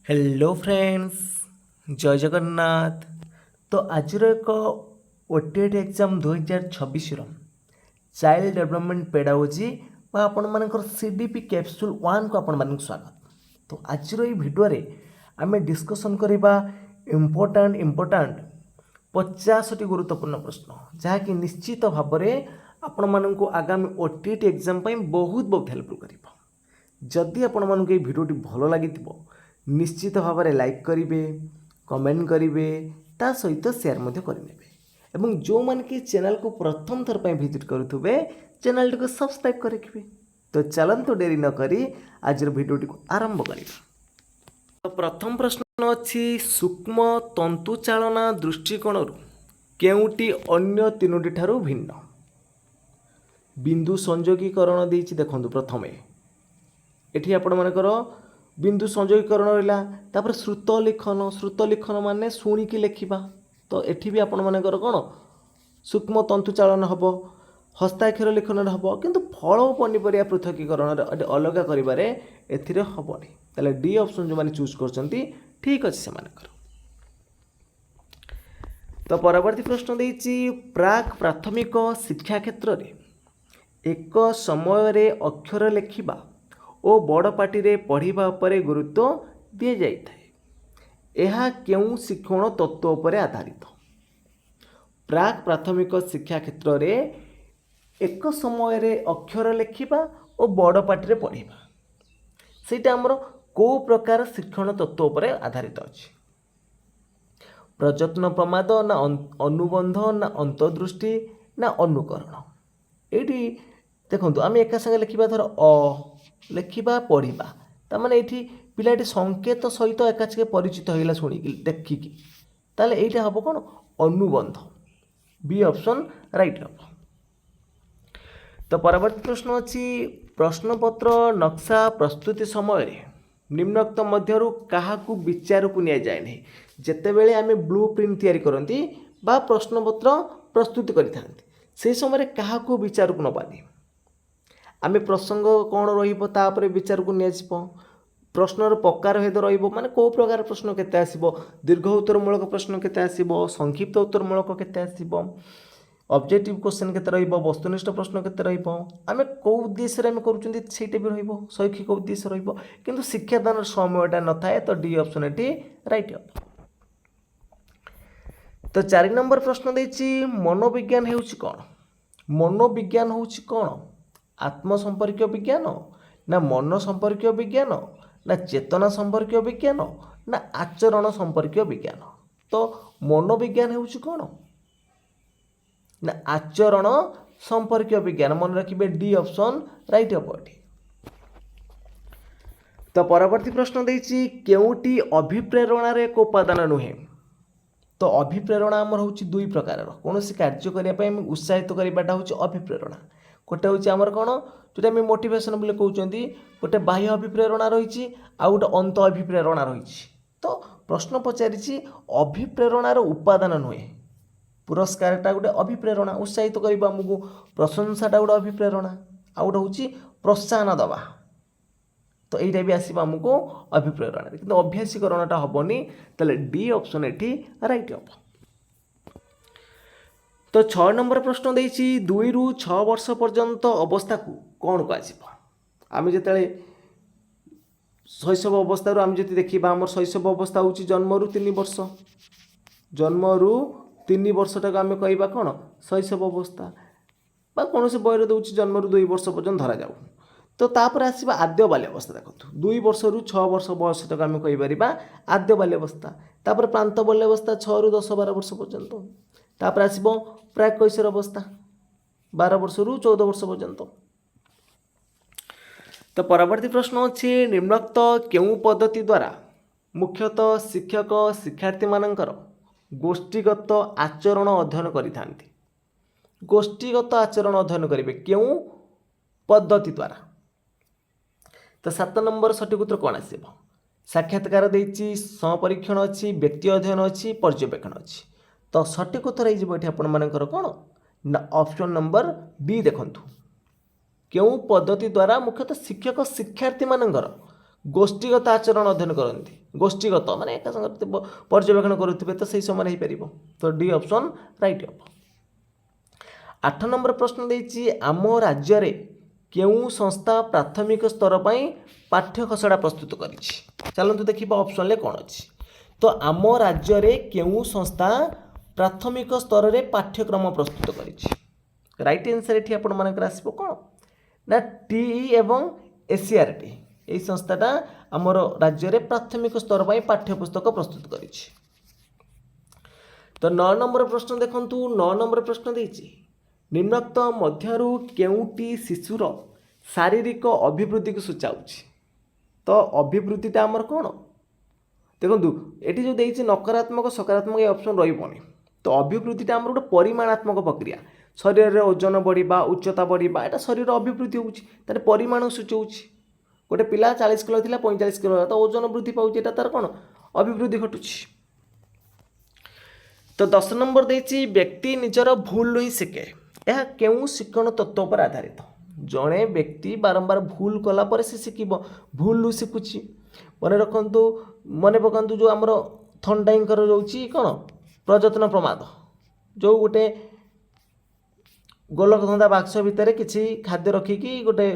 Hello friends, जय जगन्नाथ। तो आज एक OTET exam 2026 child development pedagogy आपण मानकर सीडीपी कैप्सूल 1 को आपण मानक स्वागत। तो आज भिडियो आम डिस्कसन करवा इम्पोर्टाट 50टी गुरुत्वपूर्ण प्रश्न जहाँकि निश्चित भाव में आपण मानक आगामी ओटीईटी एग्जाम बहुत बहुत हेल्पफुल कर। जदि आपण मानक ये भिडियोटी भल लगी निश्चित भाव में लाइक करेंगे, कमेंट करेंगे, ता सहित सेयार करेंगे एवं जो मैंने कि चैनल को प्रथम थर पर विजिट करुवे चैनल को सब्सक्राइब करेंगे। तो चलतु डेरी न करी आज भिडियोटी को आरंभ करिए। तो प्रथम प्रश्न अच्छी सूक्ष्म तंतुचालना दृष्टिकोण केउटी अन्य तीनोटी ठारू भिन्न। बिंदु संयोगीकरण देछि देखंतु प्रथमे एठी आपण मानकर बिंदु संयोगीकरण रहा श्रुत लिखन माने शुणिकी लिखा। तो एठी भी आपण मानकर कौन सूक्ष्म तंतुचालन हम हस्ताक्षर लिखन हम किंतु फल और पनीपरिया पृथकीकरण अलग करें हेनी। ताले डी ऑप्शन जो मैंने चूज कर ठीक अच्छे से। तो परवर्ती प्रश्न देछि प्राक प्राथमिक शिक्षा क्षेत्र में एक समय अक्षर लिखा और बड़ पार्टी रे पढ़िबा उपरे गुरुत्व दि जाइए। यह केउं शिक्षण तत्व उपरे आधारित। प्राक प्राथमिक शिक्षा क्षेत्र में एक समय रे अक्षर लिखा और बड़ पार्टी रे पढ़िबा सेटा हमर को प्रकार शिक्षण तत्व उपरे आधारित अछि। प्रयत्न प्रमाद ना अनुबंध ना अंतर्दृष्टि ना अनुकरण। एटी देखो आम एका संगे लिखा धर अ लिखा पढ़ा ताने ये पिलाटी संकेत सहित एकाचे परिचित होगा शुणिकी देखिकी ताले ये हम कौन अनुबंध। बी ऑप्शन राइट हम। तो परवर्ती प्रश्न अच्छी प्रश्नपत्र नक्शा प्रस्तुति समय निम्नोक्त मध्यरु काहाकू विचार को नि जाए नहीं। जितेबले आम ब्लू प्रिंट तैयारी करती बा प्रश्नपत्र प्रस्तुत करें समय काहाकू विचार को नबानी आम प्रसंग कौन रही विचार को निया प्रश्नर प्रकार भेद माने कौ प्रकार प्रश्न केते आसीबो दीर्घ उत्तरमूलक प्रश्न केते आसीबो संक्षिप्त उत्तरमूलक केते आसीबो ऑब्जेक्टिव क्वेश्चन केते रहिबो वस्तुनिष्ठ प्रश्न केते रहिबो आम कौ उद्देश्य आम करूछंती सेटा भी रहिबो शैक्षिक उद्देश्य रहिबो किंतु शिक्षादान समयटा न थाए। तो डी ऑप्शन एटी राइट। तो 4 नंबर प्रश्न देछि मनोविज्ञान हेउछि कोन। मनोविज्ञान होउछि कोन आत्म संपर्क विज्ञान ना मन संपर्क विज्ञान ना चेतना संपर्क विज्ञान ना आचरण संपर्क विज्ञान। तो मनोविज्ञान होउछि कोन ना आचरण संपर्क विज्ञान। मन रखिबे डी ऑप्शन राइट हम। तो परवर्ती प्रश्न देछि केउटी अभिप्रेरणा रे को उपादान नुहे। तो अभिप्रेरणा आमर होउछि दुई प्रकार कौन कार्य करने उत्साहित करवाटा होउछि अभिप्रेरणा। गोटे हूँ आमर कौन जो मोटिवेशन बोले कहते गोटे बाह्य अभिप्रेरणा रही आ गोटे अंत अभिप्रेरणा रही। तो प्रश्न पचारि अभिप्रेरणार उपादान नुहे पुरस्कारटा गोटे अभिप्रेरणा उत्साहित करवा आमको प्रशंसाटा गोटे अभिप्रेरणा आ गोटे हूँ प्रोत्साहन दवा। तो यहीटा भी आसो आमको अभिप्रेरणा कि अभ्यासीकरणटा हेनी ताले डी ऑप्शन एटी राइट हम। तो 6 नंबर प्रश्न देछि 2 ରୁ 6 वर्ष पर्यंत अवस्था को कौन कम जिते शैशव अवस्था आम जी देखा आम शैशव अवस्था हूँ जन्म रू 3 वर्ष जन्म रू 3 वर्षटा आम कहवा कौन शैशव अवस्था बा कौन से बयर दूसरी जन्म रू 2 वर्ष पर्यंत धरा जाऊ। तो तापर आसवा आद्य बाल्यावस्था देखो 2 वर्ष रू 6 वर्ष बयसटा आम कहीपर आद्य बाल्यावस्था तापर प्रांत बाल्यावस्था 6 ରୁ 10 12 वर्ष पर्यंत तापर आसब प्राक कैशोर अवस्था 12 वर्ष रू 14 वर्ष पर्यंत। तो परवर्ती प्रश्न अच्छे निम्नोक्त केउं पद्धति द्वारा मुख्यतः शिक्षक शिक्षार्थी मानकर गोष्ठीगत आचरण अध्ययन करिथांती। गोष्ठीगत आचरण अध्ययन करेंगे केउं पद्धति द्वारा। तो 7 नंबर सठिक उत्तर कौन आसब साक्षात्कार देछि संपरीक्षण अच्छी व्यक्ति अध्ययन अच्छी पर्यवेक्षण अच्छी। तो सठिक उत्तर होकर कौन ना ऑप्शन नंबर बी देखंतु क्यों पद्धति द्वारा मुख्यतः शिक्षक शिक्षार्थी मानकर गोष्ठीगत आचरण अध्ययन करती गोष्ठीगत माने एका संगे पर्यवेक्षण करुथिबे तो सही समय हो पार तो डी ऑप्शन राइट हम। 8 नंबर प्रश्न देछि आम राज्य रे केउ संस्था प्राथमिक स्तर पर पाठ्य खसड़ा प्रस्तुत करिछि चलतु देखिबा ऑप्शन ले कोन अछि तो आम राज्य रे केउ संस्था प्राथमिक स्तर रे पाठ्यक्रम प्रस्तुत करिछि राइट आंसर एठी आपण मानकर आसीबो कोन ना टीई एवं एसीआरटी एई संस्थाटा आमर राज्य रे प्राथमिक स्तर पर पाठ्यपुस्तक प्रस्तुत करिछि। तो 9 नंबर प्रश्न देखंतु 9 नंबर प्रश्न देछि निम्नोक्त मध्यरु केउटी शिशुर शारीरिक अभिवृद्धि को सूचाउछि तो अभिवृद्धिटा आमर कोन देखंतु एठी जो देछि नकारात्मक सकारात्मक ए ऑप्शन रहिबोनी तो अभिवृद्धिटा आमर गोटे परिमाणात्मक प्रक्रिया शरीर रे ओजन बढ़िबा उच्चता बढ़िबा एटा शरीर अभिवृद्धि होउछि तार परिमाण सूचाउछि गोटे पिला 40 किलो थिला 45 किलो तो ओजन वृद्धि पाउछि एटा तार कोन अभिवृद्धि घटुछि। तो 10 नंबर देछि व्यक्ति निजर भूल ही शिखे यह केउ शिक्षण तत्व पर आधारित जड़े व्यक्ति बारंबार भूल कला पर से शिखिब भूल शिखुची मन रखु मन पकातु जो आमर थंडाईकर रोचे कौन प्रजत्न प्रमाद जो गोटे गोलक धंदा बाक्स भितर किसी खाद्य रखिकी गोटे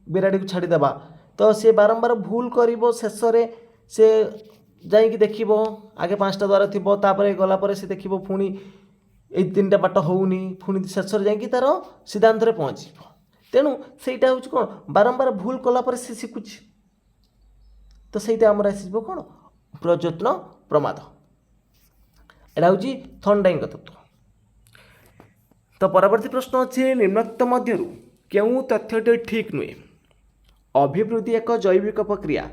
बिराड़ी को छाड़ीदेवा तो सी बारंबार भूल कर शेष से जाइकी देख आगे 5टा द्वार थी गलापर से देख पुणी ये 3टा बाट होनी पुणी शेष जाइकी तार सिद्धांत पहुँच तेणु सहीटा हूँ कौन बारंबार भूल कलापर से शिखुची तो सहीटा आमर आसो कौन प्रजत्न प्रमाद एटा हूँ थंडाई तत्व। तो परवर्ती प्रश्न अच्छे निम्नोक्त मध्यरु केउ तथ्यटी ठीक नुहे अभिवृद्धि एक जैविक प्रक्रिया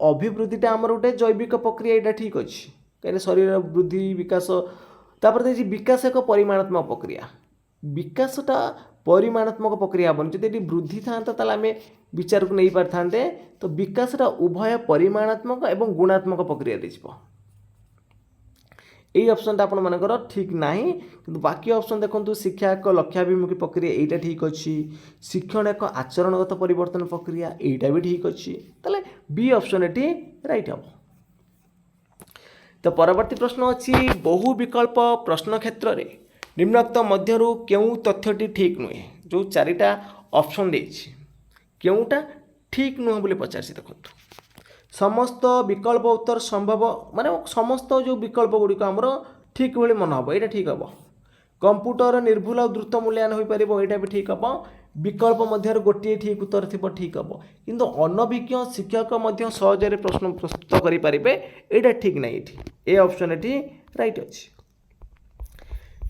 अभिवृद्धिटा आमर गोटे जैविक प्रक्रिया यहाँ ठीक अच्छे कहीं शरीर वृद्धि विकास तापर देखिए विकास एक परिमाणात्मक प्रक्रिया विकासटा परिमाणात्मक प्रक्रिया हेनी जब ये वृद्धि था आम विचार को नहीं पारि था तो विकासटा उभय परिमाणात्मक एवं गुणात्मक प्रक्रिया देखो यही ऑप्शन आपण मानकर ठीक नहीं कि बाकी ऑप्शन देखो शिक्षा एक लक्ष्याभिमुखी प्रक्रिया यहाँ ठीक अच्छी शिक्षण एक आचरणगत परिवर्तन प्रक्रिया यहाँ भी ठीक अच्छी ताले बी ऑप्शन ये राइट हम। तो परवर्ती प्रश्न अच्छी बहु विकल्प प्रश्न क्षेत्र में निम्नोक्त मध्यरु केउ तथ्यटी ठीक नुहे जो 4टा ऑप्शन देछि केउटा ठीक नुह बोली पचार देखो समस्त विकल्प उत्तर संभव माने समस्त जो विकल्प गुड़िक आमर ठीक भाई मन हम यहाँ ठीक हम कंप्यूटर निर्भुल और द्रुत मूल्यांकन हो पार यहाँ भी ठीक हम विकल्प मध्य गोटे ठीक उत्तर थी ठीक हम किंतु अनभिज्ञ शिक्षक सहजरे प्रश्न प्रस्तुत करेंगे यहाँ ठीक ना ये ऑप्शन ये राइट अच्छी।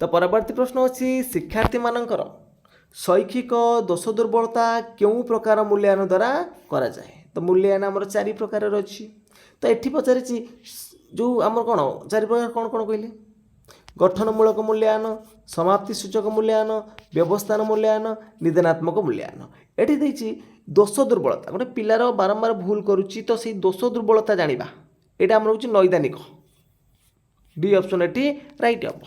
तो परवर्ती प्रश्न अच्छी शिक्षार्थी मानकर शैक्षिक दोष दुर्बलता क्यों प्रकार मूल्यांकन द्वारा करा जाए तो मूल्यांकन आमर 4 प्रकार अच्छी तो ये पचारि जो आमर कौन 4 प्रकार कौन कौन कहले गठनमूलक मूल्यांकन समाप्ति सूचक मूल्यांकन व्यवस्थान मूल्यांकन निदानात्मक मूल्यांकन ये दोष दुर्बलता गोटे पिलार बारंबार भूल करुच्ची तो से दोष दुर्बलता जाना यहाँ आम हूँ नैदानिक डी ऑप्शन ये राइट हम।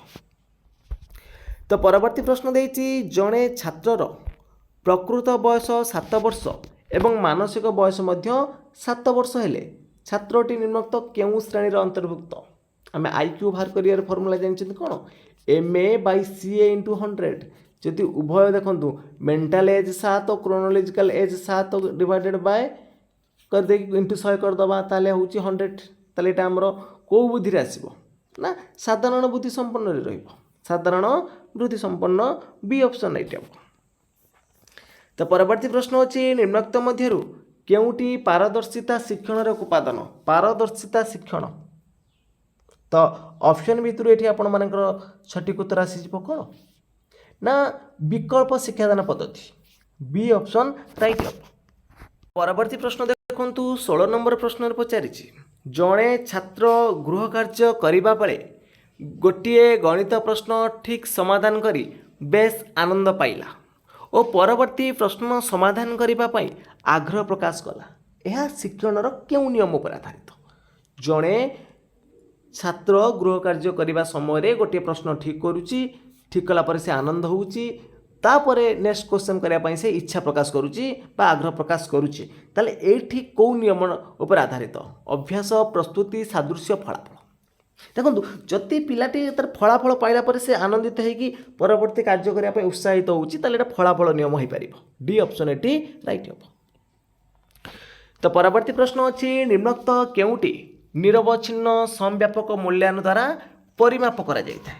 तो परवर्ती प्रश्न देछि जड़े छात्रर प्रकृत बयस 7 वर्ष एवं मानसिक बयस 7 वर्ष हेले छात्रटी निम्नोक्त केउ श्रेणी अंतर्भुक्त आम आईक्यू बाहर कर फर्मुला जानते कौन MA/CA × 100 जदि उभय देखु मेंटाल एज 7 और क्रोनोलॉजिकल एज 7 डिवाइडेड बाय कर दे इंटू 100 करदे ताले हूँ 100 ताले यहाँ आमर कौ बुद्धि आसो ना साधारण बुद्धि संपन्न रहिबो साधारण बुद्धि संपन्न बी ऑप्शन राइट हम। तो परवर्ती प्रश्न अच्छी निम्नोक्त मध्यरु केउटी पारदर्शिता शिक्षण उपादान पारदर्शिता शिक्षण तो ऑप्शन भितर ये आपण मानकर सठिक उत्तर आसी कौन ना विकल्प शिक्षादान पद्धति बी ऑप्शन राइट हम। परवर्ती प्रश्न देखु 16 नंबर प्रश्न पचारि जड़े छात्र गृह कार्य करने बेले गोटे गणित प्रश्न ठीक समाधान करी बेस आनंद पाइला और परवर्ती प्रश्न समाधान करने आग्रह प्रकाश कला यह शिक्षणर क्यों नियम पर आधारित जड़े छात्र गृह कार्य करने समय गोटे प्रश्न ठीक करुच्ची ठीक कलापर से आनंद होउची तापर नेक्स्ट क्वेश्चन करने से इच्छा प्रकाश करुच्ची आग्रह प्रकाश करुच्ची ताले एठी कौ नियम उपर आधारित अभ्यास प्रस्तुति सादृश्य फलाफल देखो जदि पिलाटी तार फलाफल पाइला पर से आनंदित होगी परवर्ती कार्य करने उत्साहित होउची ताले एटा फलाफल नियम हो पार डी ऑप्शन एटी राइट हम। तो परवर्ती प्रश्न अच्छी निम्नोक्त केउटी निरवच्छिन्न समव्यापक मूल्यायन द्वारा परिमाप करा जायଥାଏ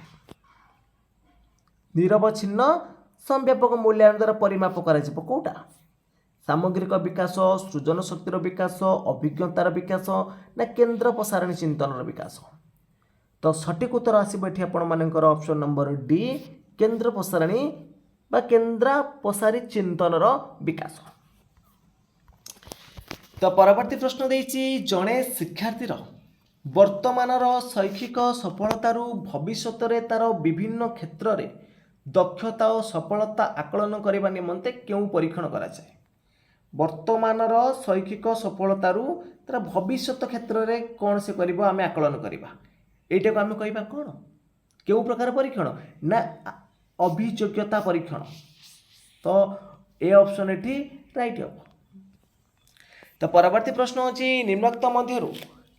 निरवच्छिन्न समव्यापक मूल्यायन द्वारा परिमाप करा जिवो कोटा सामग्रिक विकास सृजन शक्तिर विकास अभिज्ञतार विकास ना केन्द्र प्रसारणी चिंतन विकास तो सठिक उत्तर आसब ये आपर ऑप्शन नंबर डी केन्द्र प्रसारणी बा केन्द्र प्रसारी चिंतन विकास। तो परवर्ती प्रश्न देछि जड़े शिक्षार्थीर वर्तमानर शैक्षिक सफलतारू भविष्यत तार विभिन्न क्षेत्र में दक्षता और सफलता आकलन करने निमंते क्यों परीक्षण करा जाए वर्तमानर शैक्षिक सफलतारू तार भविष्यत क्षेत्र में कौन से करिबो आमे आकलन करवा एटा को आमे कहबा कौन क्यों प्रकार परीक्षण ना अभियोग्यता परीक्षण तो ए ऑप्शन एठी राइट हम। तो परवर्ती प्रश्न अच्छी निम्नोक्त मध्यरु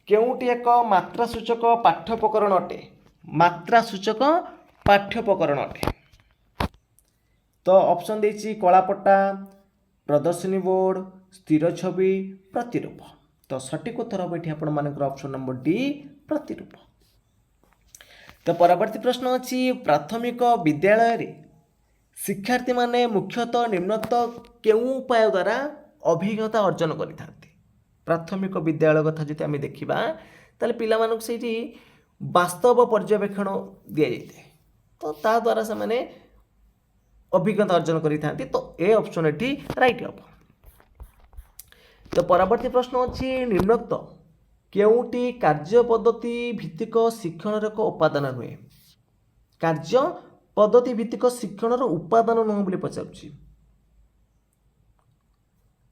केउटी एक मात्रासूचक पाठ्योपकरण अटे मात्रासूचक पाठ्योपकरण अटे तो ऑप्शन देछि कलापट्टा प्रदर्शनी बोर्ड स्थिर छवि प्रतिरूप तो सठिक उत्तर हम ये आपर ऑप्शन नंबर डी प्रतिरूप। तो परवर्ती प्रश्न अच्छी प्राथमिक विद्यालय रे शिक्षार्थी माने मुख्यतः निम्नोक्त केउं उपाय द्वारा अभिज्ञता अर्जन करिथांती प्राथमिक विद्यालय कथा जदि आम देखा ताले पिला मानक से वास्तव पर्यवेक्षण दि जाए तो ता द्वारा से माने अभिज्ञता अर्जन करिथांती तो ए ऑप्शन एटी राइट हम। तो परवर्ती प्रश्न अच्छी निम्नोक्त केउटी कार्य पद्धति भित्तिक शिक्षण एक उपादान नुहे कार्य पद्धति भित्तिक शिक्षण उपादान नुह बोली पचारुछि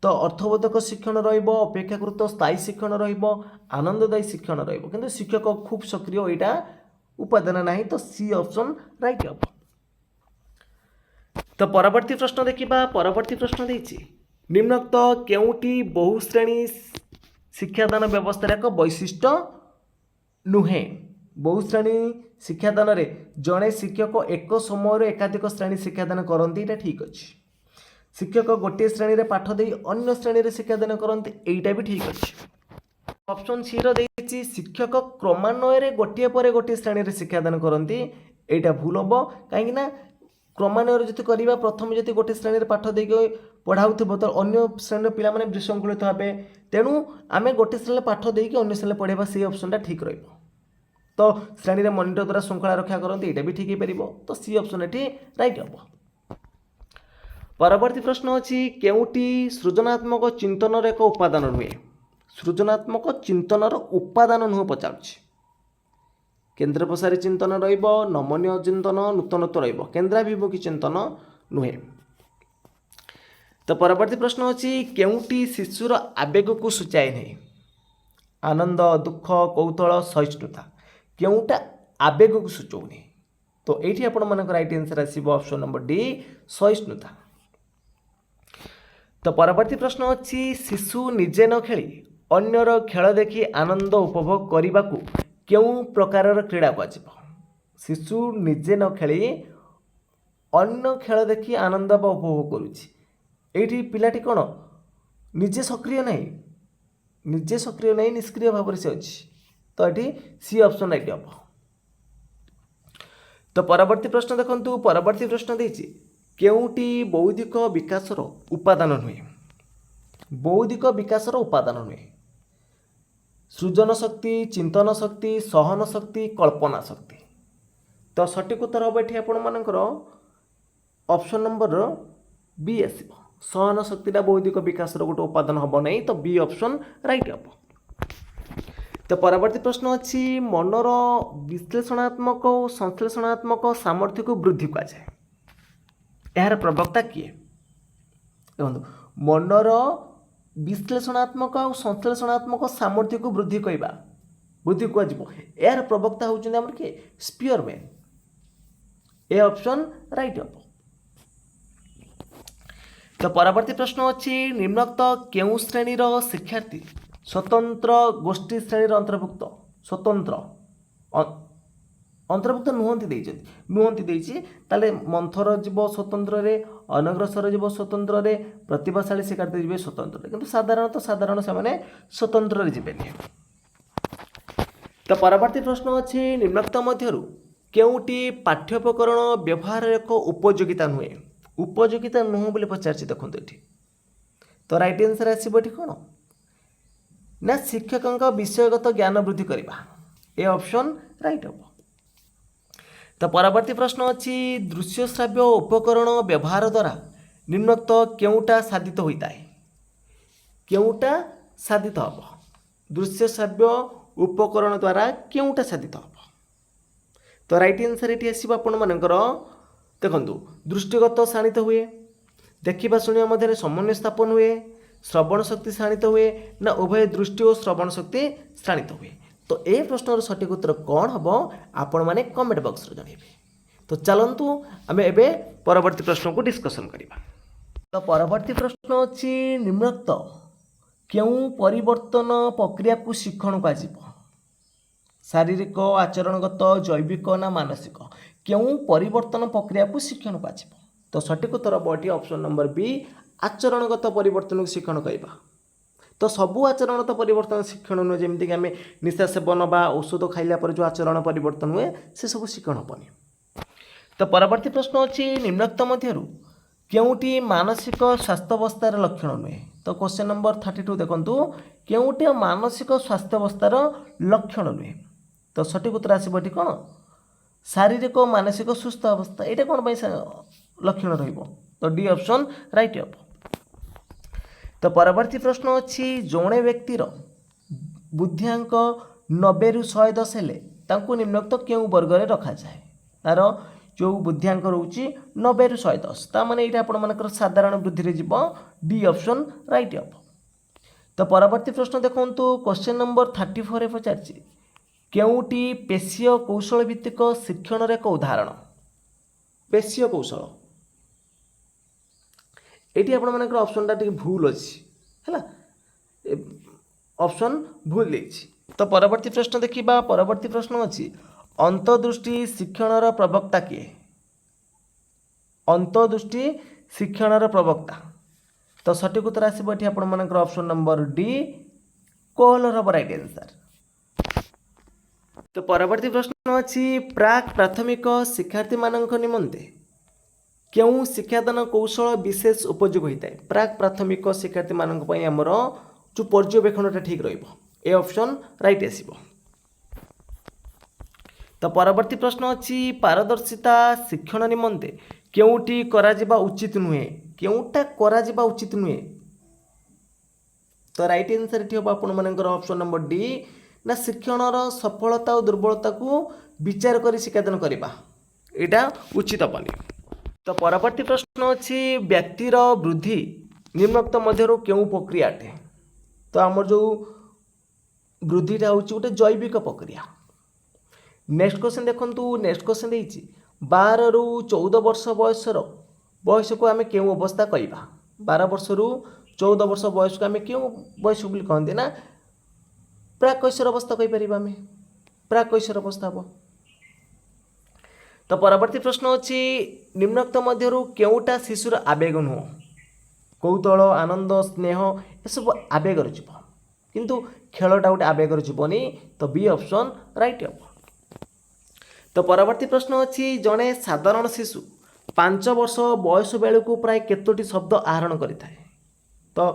तो अर्थबोधक शिक्षण रपेक्षाकृत स्थायी शिक्षण रनंददायी शिक्षण रु शिक्षक खूब सक्रिय यहाँ उपादान ना तो सी ऑप्शन राइट हम। तो परवर्ती प्रश्न देखा परवर्ती प्रश्न देछि निम्नोक्त केउटी बहुश्रेणी शिक्षादान व्यवस्था एक वैशिष्ट्य नुहे बहुश्रेणी शिक्षादान रे जड़े शिक्षक एक समय एकाधिक श्रेणी शिक्षादान करती यहाँ ठीक अच्छे शिक्षक गोटे श्रेणी रे पाठ दे अन्य श्रेणी रे शिक्षादान करते यहीटा भी ठीक अच्छे। ऑप्शन सी रही शिक्षक क्रमान्वय गोटे पर गोटे श्रेणी रे शिक्षादान करती यहाँ भूल हम कहीं क्रमान्वय जी करवा प्रथम जी गोटे श्रेणी रे पाठ दे पढ़ाऊ तो अन्य श्रेणी पिला माने विशृंखलित भावे तेणु आम गोटे श्रेणी पाठ देकी अन्य श्रेणी पढ़ावा से ऑप्शनटा ठीक रहिबो तो श्रेणी रे मॉनिटर द्वारा श्रृंखला रक्षा करते यहाँ भी ठीक हो पार तो सी ऑप्शन ये राइट हम। परवर्ती प्रश्न अच्छी केउटी सृजनात्मक चिंतन एक उपादान नुहे सृजनात्मक चिंतन उपादान नुह पचारुछि केन्द्र प्रसारी चिंतन नमनीय चिंतन नूतनत्व केन्द्राभिमुखी चिंतन नुहे। तो परवर्ती प्रश्न अच्छी केउटी शिशुर आवेग को सूचाए नहीं आनंद दुख कौतूहल सहिष्णुता केउटा आवेग को सूचौनी तो ये आपण राइट आंसर आसब ऑप्शन नंबर डी सहिष्णुता। तो परवर्ती प्रश्न अच्छी शिशु निजे न खेली अन्यर खेल देखि आनंद उपभोग करने को क्यों प्रकार क्रीड़ा कह शिशु निजे न खेली अन्य खेल देखि आनंद बा उपभोग करुच्ची ये पिलाटी कौन निजे सक्रिय नहीं निष्क्रिय भाव से अच्छी तो ये सी ऑप्शन राइट हम। तो परवर्ती प्रश्न देखंतु परवर्ती प्रश्न देछि केउटी बौद्धिक विकासर उपादान नुहे बौद्धिक विकासर उपादान नुहे सृजन शक्ति चिंतन शक्ति सहन शक्ति कल्पना शक्ति तो सठिक उत्तर हम ये आपर ऑप्शन नंबर बी आसब सहन शक्तिटा बौद्धिक विकासर गोटे उपादान हम नहीं तो बी ऑप्शन राइट हम। तो परवर्ती प्रश्न अच्छी मनर विश्लेषणात्मक और संश्लेषणात्मक सामर्थ्य को वृद्धि कहुए यार प्रवक्ता किए देखो मनर विश्लेषणात्मक और संश्लेषणात्मक सामर्थ्य को वृद्धि कहवा वृद्धि कह यार प्रवक्ता होती किए स्पीयरमैन ए ऑप्शन राइट हम। तो परवर्ती प्रश्न अच्छी निम्नोक्त केउ श्रेणीर शिक्षार्थी स्वतंत्र गोष्ठी श्रेणी अंतर्भुक्त स्वतंत्र अंतर्भुक्त नुहति ताले मंथर जीव स्वतंत्र रे अनग्रसर जीव स्वतंत्र रे प्रतिभाशाली शिक्षार्थी जीवे स्वतंत्र किंतु साधारण से स्वतंत्र जीवेनि। तो परवर्ती प्रश्न अच्छी निम्नोक्त मध्यरु केउटी पाठ्योपकरण व्यवहार एक उपयोगिता नुहे उपयोगिता नुह बोली पचार देखो ये। तो राइट आंसर आसो ये कौन ना शिक्षकों विषयगत ज्ञान वृद्धि करवा ए ऑप्शन राइट हम। तो परवर्ती प्रश्न अच्छी दृश्य श्राव्य उपकरण व्यवहार द्वारा निम्नोक्त केउटा साधित होता है केउटा साधित हम दृश्य श्राव्य उपकरण द्वारा केउटा साधित हम। तो राइट आंसर ये आसो आपण मानकर देखु दृष्टिगत शाणित हुए देखा शुणा मध्य समन्वय स्थापन हुए श्रवण शक्ति शाणित हुए ना उभय दृष्टि और श्रवण शक्ति शाणित हुए। तो ये प्रश्नर सठिक उत्तर कौन हम आपण मैंने कमेंट बॉक्स रे जनइबे। तो चलतु आम ए परवर्ती प्रश्न को डिस्कसन करवा। तो परवर्ती प्रश्न अच्छी निम्नोक्त केउ परिवर्तन प्रक्रिया को शिक्षण कह शारीरिक आचरणगत जैविक ना मानसिक केउ परिवर्तन प्रक्रिया को शिक्षण कह। तो सठिक उत्तर बटी ऑप्शन नंबर बी आचरणगत परिवर्तन को शिक्षण कहवा। तो सबू आचरणगत परिवर्तन शिक्षण नुहे जमीक आम निशा सेवन बा औषध खाइला पर जो आचरण परिवर्तन हुए से सब शिक्षण हेनी। तो परवर्ती प्रश्न अच्छी निम्नोक्त मध्यरु केउटी मानसिक स्वास्थ्यावस्थार लक्षण नुहे। तो क्वेश्चन नंबर 32 देखंतु केउटी मानसिक स्वास्थ्यावस्थार लक्षण नुहे। तो सठिक उत्तर आसो ये कौन शारीरिक और मानसिक सुस्थ अवस्था ये कौन लक्षण रहिबो। तो डी ऑप्शन राइट हम। तो परवर्ती प्रश्न अच्छी जड़े व्यक्तिर बुद्धिआंक 90 रु 110 हेले तांको निम्नोक्त केउ वर्ग में रखा जाए तार जो बुद्धिआंक रोची 90 रु 110 ता माने ये आपर साधारण वृद्धि रे जीव डी ऑप्शन राइट हम। तो परवर्ती प्रश्न देखो क्वेश्चन नंबर 34 पचार केउटी पेशीय कौशल भित्तिक शिक्षण एक उदाहरण पेशीय कौशल ये आपर ऑप्शन टा भूल अच्छी है ऑप्शन भूल देछि। तो परवर्ती प्रश्न देखिबा परवर्ती प्रश्न अच्छी अंतर्दृष्टि शिक्षण प्रवक्ता किए अंतर्दृष्टि शिक्षण प्रवक्ता। तो सठिक उत्तर आसो ये आपर ऑप्शन नंबर डी कोहलर हम राइट आंसर। तो परवर्ती प्रश्न अच्छी प्राक प्राथमिक शिक्षार्थी मानक निमंते केउ शिक्षादान कौशल विशेष उपयोग होता है प्राक प्राथमिक शिक्षार्थी मानक पई हमर जो पर्यवेक्षणटा ठीक रहिबो ए ऑप्शन राइट आसीबो। तो परवर्ती प्रश्न अच्छी पारदर्शिता शिक्षण निमंते केउटी करा जिबा उचित नुहे केउटा करा जिबा उचित नुहे। तो राइट आंसर एठी हो आपण मानकर ऑप्शन नंबर डी ना शिक्षणर सफलता और दुर्बलता को विचार करी शिक्षादान करबा एटा उचित बने। तो परवर्ती प्रश्न अच्छी व्यक्तिर वृद्धि निम्नोक्त मध्यरु केउ प्रक्रिया अटे। तो आमर जो वृद्धिटा हूँ गोटे जैविक प्रक्रिया। नेक्स्ट क्वेश्चन देखंतु नेक्स्ट क्वेश्चन देछि 12 रु 14 वर्ष बयस को आम केउ अवस्था कहवा 12 वर्ष रु 14 वर्ष बयस को आम केउ बयस बोली कहते ना प्राक कैशोर अवस्था कहीपर आम प्राक कैशोर अवस्था हम। तो परवर्ती प्रश्न अच्छी निम्नोक्त मध्यरु केउटा शिशुर आवेग नुह कौतूहल आनंद स्नेह ये सब आवेगर जीव किंतु खेलटा गोटे आवेगर जीवनी। तो बी ऑप्शन राइट हम। तो परवर्ती प्रश्न अच्छी जड़े साधारण शिशु 5 वर्ष बयस बेलू प्राय केतोटी शब्द आहरण करें। तो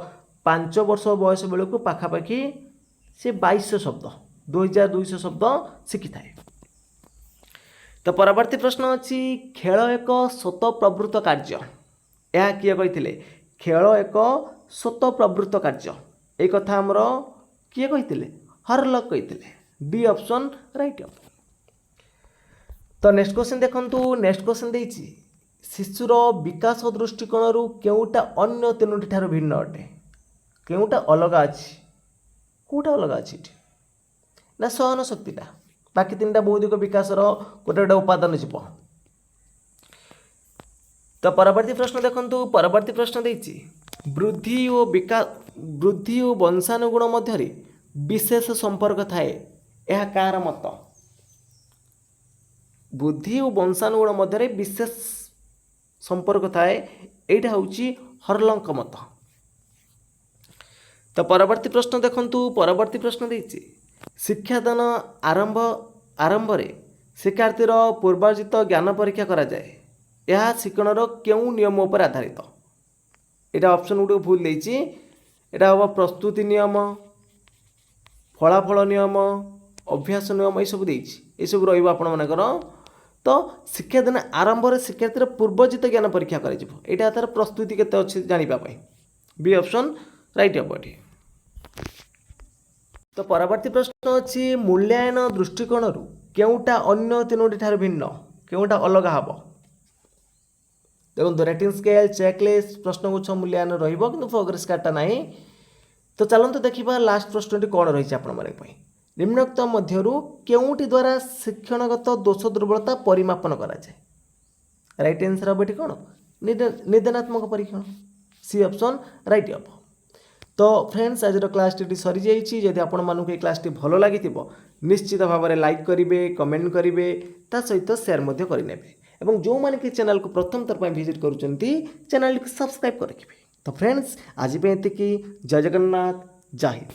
5 वर्ष बयस बेलू पाखापाखि से 2200 शब्द 2200 शब्द शिखि थाए। तो परवर्ती प्रश्न अच्छी खेल एक स्वतःप्रवृत्त कार्य यह किए कही खेल एक स्वतःप्रवृत्त कार्य ये कथा आमर किए कही हरलक कही डी ऑप्शन राइट हम। तो नेक्स्ट क्वेश्चन देखंतु नेक्स्ट क्वेश्चन देछि शिशुर विकास दृष्टिकोण केउटा अन्य तीनोटी ठार भिन्न अटे केउटा अलग अछि कोटा अलग अछि ना सहन शक्तिटा बाकी 3टा बौद्धिक विकास गोटे गोटे उपादान जीव। तो परवर्ती प्रश्न देखंतु परवर्ती प्रश्न देछि वृद्धि और वंशानुगुण मध्य विशेष संपर्क थाए यह कार मत वृद्धि और वंशानुगुण मध्य विशेष संपर्क थाए एटा होची हर्लंक मत। तो परवर्ती प्रश्न देखंतु परवर्ती प्रश्न देछि शिक्षादान आरंभ रे शिक्षार्थीर पूर्वार्जित ज्ञान परीक्षा करा जाए यह शिक्षणर केउं नियम पर आधारित एटा ऑप्शन गुड भूल देछि एटा हम प्रस्तुति नियम फलाफल नियम अभ्यास नियम ये सब देछि ये सब रहिबो आपण मानकर। तो शिक्षादान आरंभ रे शिक्षार्थीर पूर्वजित ज्ञान परीक्षा करा जिवो एटा तार प्रस्तुति केते अछि जानिबा पई बी ऑप्शन राइट हबो एठी। तो परवर्ती प्रश्न अछि मूल्यांकन दृष्टिकोण केउटा अन्य तीनोटी ठार भिन्न केउटा अलग हबो देखो रेटिंग स्केल चेकलिस्ट प्रश्नगुच्छ मूल्यांकन रहिबो किंतु प्रोग्रेस कार्डटा नाही। तो चलନ୍ତୁ देखिबा लास्ट प्रश्नटी कोन रहिछि आपण माने पई निम्नोक्त मध्यरु केउटी द्वारा शिक्षणगत दोष दुर्बलता परिमापन करा जाय राइट आंसर हबो एठी कोन निदानात्मक परीक्षण सी ऑप्शन राइट हबो। तो फ्रेंड्स आज क्लास टी सरी जाइए जदि आपण मानक क्लास भल लगी निश्चित भाव में लाइक करेंगे कमेंट करेंगे ता सहित शेयर मध्य करेंगे एवं जो मैंने कि चैनल को प्रथम थर पर विजिट करुँच चैनल को सब्सक्राइब कर रखिए। तो फ्रेंड्स आज पे जय जगन्नाथ जय हिंद।